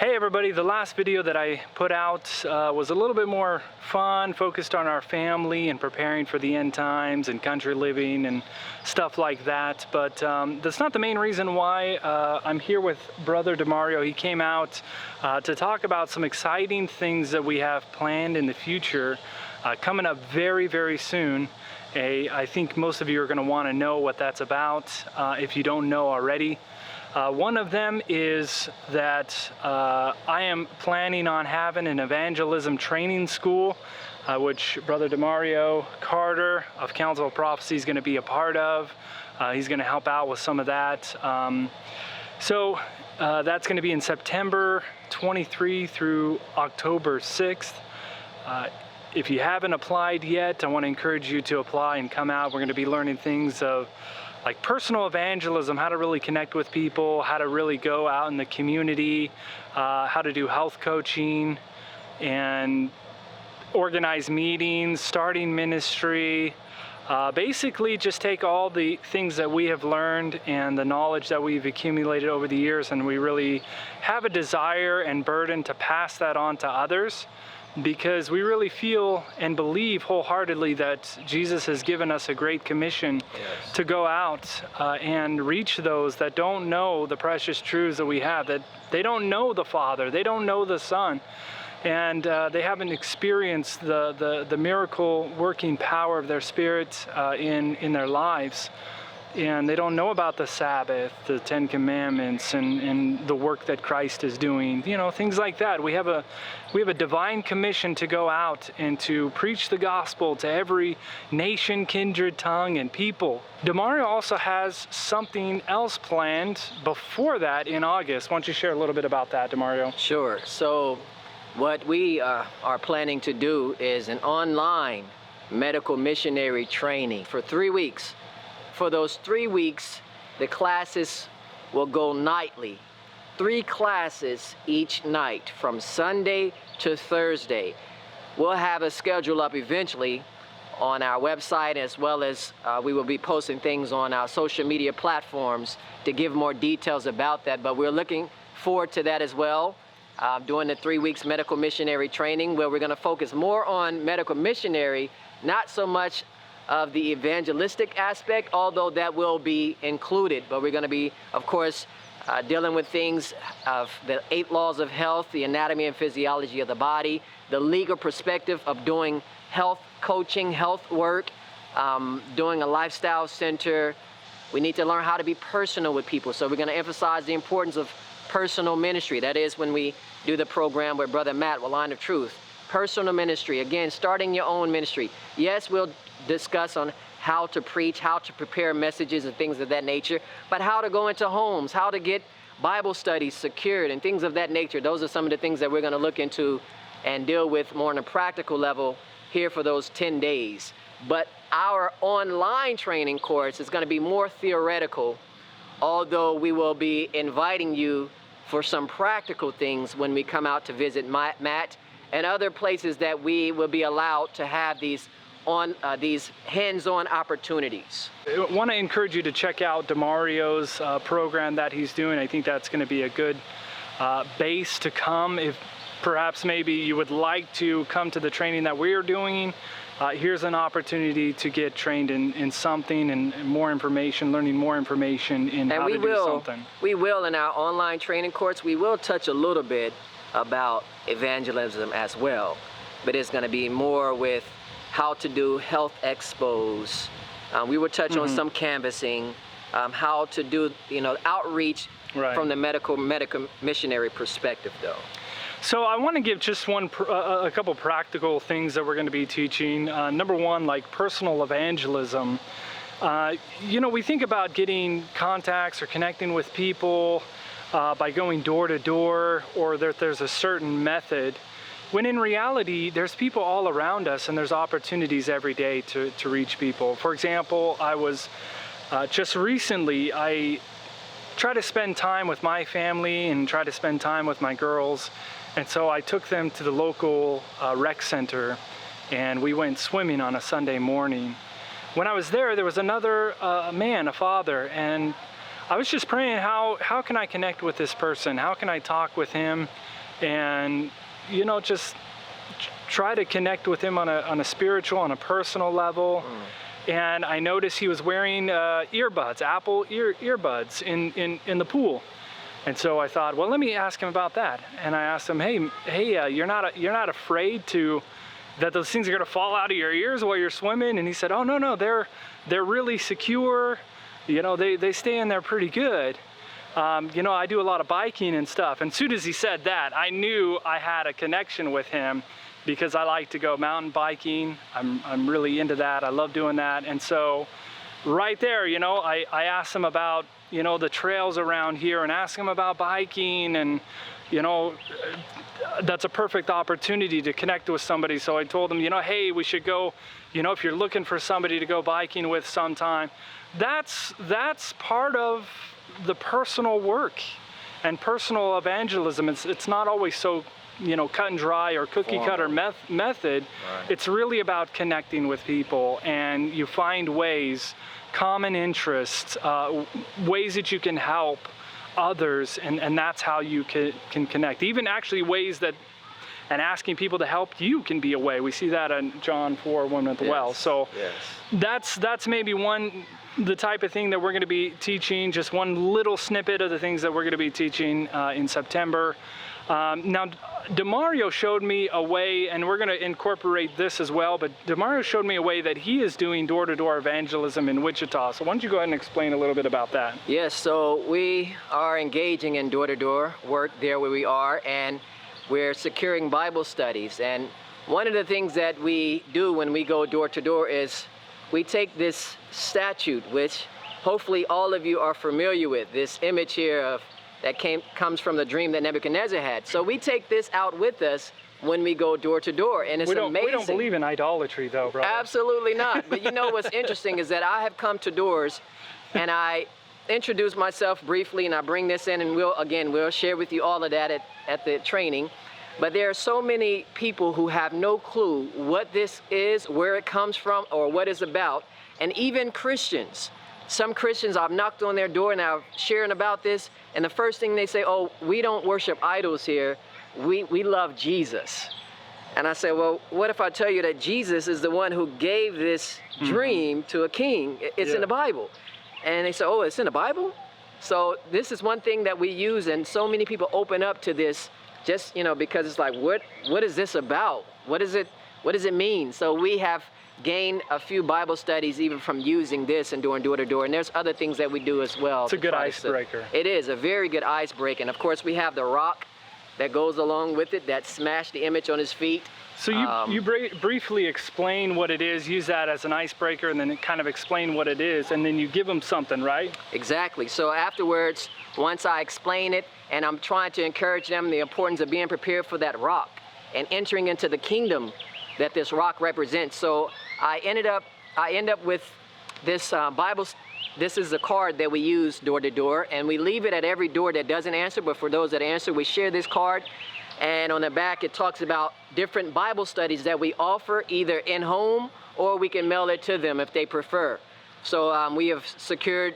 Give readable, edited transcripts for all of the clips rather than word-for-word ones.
Hey everybody, the last video that I put out was a little bit more fun, focused on our family and preparing for the end times and country living and stuff like that. But that's not the main reason why I'm here with Brother DeMario. He came out to talk about some exciting things that we have planned in the future, coming up very, very soon. I think most of you are going to want to know what that's about if you don't know already. One of them is that I am planning on having an evangelism training school, which Brother DeMario Carter of Counsel of Prophecy is going to be a part of. He's going to help out with some of that. So that's going to be in September 23 through October 6th. If you haven't applied yet, I want to encourage you to apply and come out. We're going to be learning things of like personal evangelism, how to really connect with people, how to really go out in the community, how to do health coaching and organize meetings, starting ministry. Basically just take all the things that we have learned and the knowledge that we've accumulated over the years, and we really have a desire and burden to pass that on to others, because we really feel and believe wholeheartedly that Jesus has given us a great commission to go out and reach those that don't know the precious truths that we have, that they don't know the Father, they don't know the Son, and they haven't experienced the miracle working power of their Spirit in their lives. And they don't know about the Sabbath, the Ten Commandments, and the work that Christ is doing. You know, things like that. We have a divine commission to go out and to preach the gospel to every nation, kindred, tongue, and people. DeMario also has something else planned before that in August. Why don't you share a little bit about that, DeMario? Sure. So what we are planning to do is an online medical missionary training for 3 weeks. For those 3 weeks, the classes will go nightly. 3 classes each night from Sunday to Thursday. We'll have a schedule up eventually on our website, as well as we will be posting things on our social media platforms to give more details about that. But we're looking forward to that as well. During the 3 weeks medical missionary training, where we're going to focus more on medical missionary, not so much of the evangelistic aspect, although that will be included. But we're going to be, of course, dealing with things of the 8 laws of health, the anatomy and physiology of the body, the legal perspective of doing health coaching, health work, doing a lifestyle center. We need to learn how to be personal with people. So we're going to emphasize the importance of personal ministry. That is when we do the program with Brother Matt with Line of Truth. Personal ministry, again, starting your own ministry. Yes, we'll discuss on how to preach, how to prepare messages and things of that nature, but how to go into homes, how to get Bible studies secured and things of that nature. Those are some of the things that we're going to look into and deal with more on a practical level here for those 10 days. But our online training course is going to be more theoretical, although we will be inviting you for some practical things when we come out to visit Matt and other places that we will be allowed to have these hands-on opportunities. I want to encourage you to check out DeMario's program that he's doing. I think that's going to be a good base to come. If perhaps maybe you would like to come to the training that we're doing, here's an opportunity to get trained in something and more information, learning more information in how to do something. We will, in our online training course, we will touch a little bit about evangelism as well, but it's going to be more with how to do health expos. We will touch on some canvassing, how to do outreach from the medical missionary perspective, though. So I want to give just a couple practical things that we're going to be teaching. Number one, like personal evangelism. We think about getting contacts or connecting with people by going door to door, or that there's a certain method, when in reality there's people all around us and there's opportunities every day to reach people. For example, I was just recently, I try to spend time with my family and try to spend time with my girls, and so I took them to the local rec center and we went swimming on a Sunday morning. When I was there was another man, a father, and I was just praying, how can I connect with this person? How can I talk with him? and just try to connect with him on a spiritual, on a personal level. And I noticed he was wearing earbuds, Apple earbuds in the pool. And so I thought, well, let me ask him about that. And I asked him, hey, you're not afraid that those things are going to fall out of your ears while you're swimming? And he said, oh, no, they're really secure. They stay in there pretty good. I do a lot of biking and stuff. And as soon as he said that, I knew I had a connection with him, because I like to go mountain biking. I'm really into that. I love doing that. And so right there, I asked him about, the trails around here, and asked him about biking, and, that's a perfect opportunity to connect with somebody. So I told him, hey, we should go, if you're looking for somebody to go biking with sometime. That's part of the personal work and personal evangelism. It's not always so cut and dry or cookie cutter method. Right. It's really about connecting with people, and you find ways, common interests, ways that you can help others, and that's how you can connect. Even actually ways that, and asking people to help you can be a way. We see that in John 4, woman at the well. So that's maybe the type of thing that we're going to be teaching, just one little snippet of the things that we're going to be teaching in September. Now, DeMario showed me a way, and we're going to incorporate this as well, but DeMario showed me a way that he is doing door-to-door evangelism in Wichita. So why don't you go ahead and explain a little bit about that? Yes, so we are engaging in door-to-door work there where we are, and we're securing Bible studies. And one of the things that we do when we go door-to-door is we take this statute, which hopefully all of you are familiar with, this image here of that comes from the dream that Nebuchadnezzar had. So we take this out with us when we go door to door, and it's amazing. We don't believe in idolatry, though, brother. Absolutely not. But what's interesting is that I have come to doors, and I introduce myself briefly, and I bring this in, and we'll share with you all of that at the training. But there are so many people who have no clue what this is, where it comes from, or what it's about, and even Christians. Some Christians, I've knocked on their door and I'm sharing about this, and the first thing they say, oh, we don't worship idols here, we love Jesus. And I say, well, what if I tell you that Jesus is the one who gave this dream to a king? It's in the Bible. And they say, oh, it's in the Bible? So this is one thing that we use, and so many people open up to this just, because it's like, what is this about? What does it mean? So we have gained a few Bible studies even from using this and doing door-to-door, and there's other things that we do as well. It's a good icebreaker. It is a very good icebreaker, and of course we have the rock that goes along with it that smashed the image on his feet. So you briefly explain what it is, use that as an icebreaker, and then kind of explain what it is, and then you give them something, right? Exactly. So afterwards, once I explain it, and I'm trying to encourage them the importance of being prepared for that rock and entering into the kingdom that this rock represents. So I end up with this Bible. This is a card that we use door to door, and we leave it at every door that doesn't answer, but for those that answer, we share this card. And on the back, it talks about different Bible studies that we offer either in home, or we can mail it to them if they prefer. So we have secured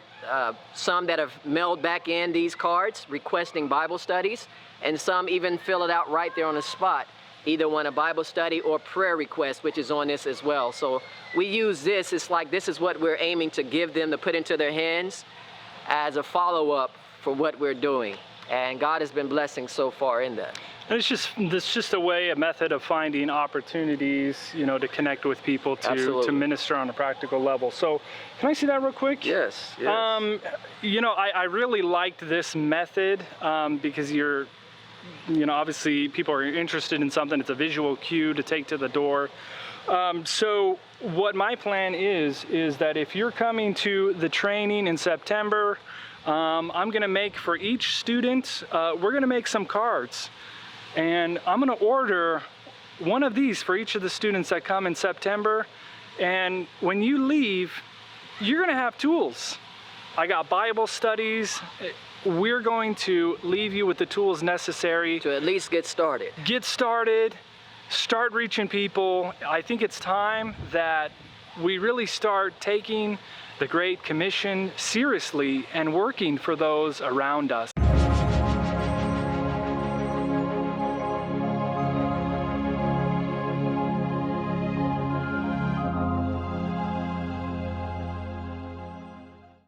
some that have mailed back in these cards requesting Bible studies, and some even fill it out right there on the spot, either want a Bible study or prayer request, which is on this as well. So we use this. It's like this is what we're aiming to give them to put into their hands as a follow-up for what we're doing. And God has been blessing so far in that. And it's just a way, a method of finding opportunities, to connect with people, to minister on a practical level. So can I see that real quick? Yes. I really liked this method because obviously people are interested in something. It's a visual cue to take to the door. So what my plan is that if you're coming to the training in September, I'm going to make for each student, we're going to make some cards. And I'm going to order one of these for each of the students that come in September. And when you leave, you're going to have tools. I got Bible studies. We're going to leave you with the tools necessary to at least get started. Start reaching people. I think it's time that we really start taking the Great Commission seriously and working for those around us.